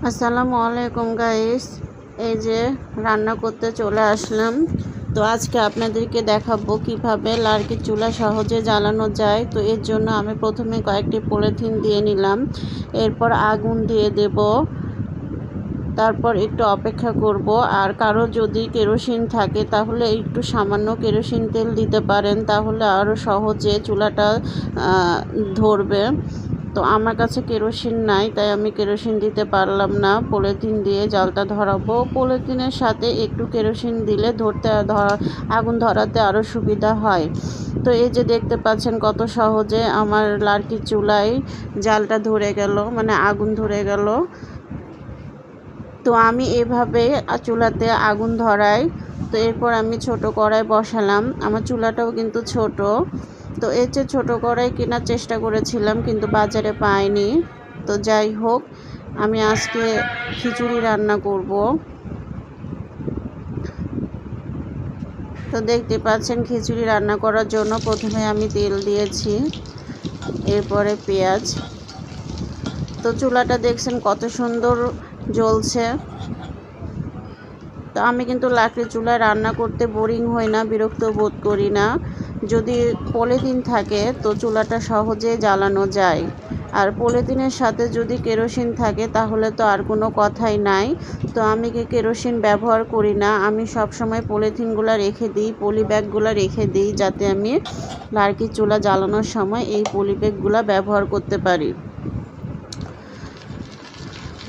আসসালামু আলাইকুম গাইস, এই যে রান্না করতে চলে আসলাম। তো আজকে আপনাদেরকে দেখাবো কিভাবে লার্কির চুলা সহজে জ্বালানো যায়। তো এর জন্য আমি প্রথমে কয়েকটি পলিথিন দিয়ে নিলাম, এরপর আগুন দিয়ে দেব, তারপর একটু অপেক্ষা করব। আর কারো যদি কেরোসিন থাকে তাহলে একটু সামান্য কেরোসিন তেল দিতে পারেন, তাহলে আরও সহজে চুলাটা ধরবে। তো আমার কাছে কেরোসিন নাই, তাই আমি কেরোসিন দিতে পারলাম না। পলিথিন দিয়ে জালটা ধরাবো। পলিথিনের সাথে একটু কেরোসিন দিলে আগুন ধরাতে আরও সুবিধা হয়। তো এই যে দেখতে পাচ্ছেন কত সহজে আমার লার্কির চুলায় জালটা ধরে গেল, মানে আগুন ধরে গেল। তো আমি এভাবে চুলাতে আগুন ধরাই। তো এরপর আমি ছোট কড়াই বসালাম। আমার চুলাটাও কিন্তু ছোট। তো এর চেয়ে ছোটো কড়াই কেনার চেষ্টা করেছিলাম, কিন্তু বাজারে পাইনি। তো যাই হোক, আমি আজকে খিচুড়ি রান্না করব। তো দেখতে পাচ্ছেন খিচুড়ি রান্না করার জন্য প্রথমে আমি তেল দিয়েছি, এরপরে পেঁয়াজ। তো চুলাটা দেখছেন কত সুন্দর জ্বলছে। তো আমি কিন্তু লাকড়ির চুলায় রান্না করতে বোরিং হই না, বিরক্ত বোধ করি না। যদি পলিথিন থাকে তো চুলাটা সহজে জ্বালানো যায়। আর পলিথিনের সাথে যদি কেরোসিন থাকে তাহলে তো আর কোনো কথাই নাই। তো আমি কেরোসিন ব্যবহার করি না, আমি সব সময় পলিথিনগুলো রেখে দিই, পলি ব্যাগগুলো রেখে দিই, যাতে আমি লার্কির চুলা জ্বালানোর সময় এই পলি ব্যাগগুলো ব্যবহার করতে পারি।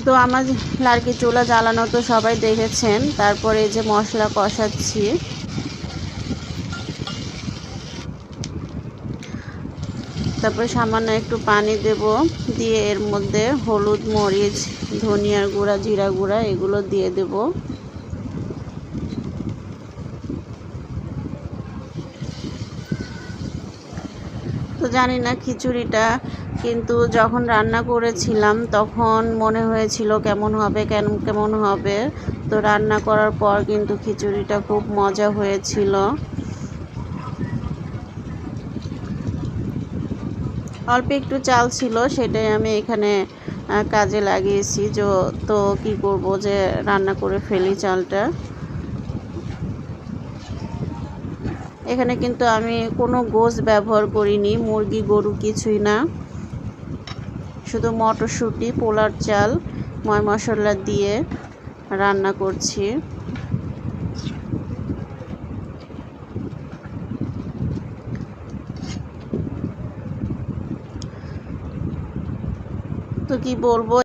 তো আমার লার্কির চুলা জ্বালানো তো সবাই দেখেছেন। তারপরে এই যে মশলা কষাচ্ছি। তারপরে সামান্য একটু পানি দেব, দিয়ে এর মধ্যে হলুদ, মরিচ, ধনিয়ার গুঁড়া, জিরা গুঁড়া এগুলো দিয়ে দেব। তো জানি না খিচুড়িটা, কিন্তু যখন রান্না করেছিলাম তখন মনে হয়েছিল কেমন হবে কেমন হবে। তো রান্না করার পর কিন্তু খিচুড়িটা খুব মজা হয়েছিল। অল্প একটু চাল ছিল, সেটাই আমি এখানে কাজে লাগিয়েছি। তো কি করব, যে রান্না করে ফেলি চালটা। এখানে কিন্তু আমি কোনো গোশ ব্যবহার করিনি, মুরগি গরু কিছুই না, শুধু মটরশুঁটি, পোলার চাল, ময় মশলা দিয়ে রান্না করছি। তো কি বলবো।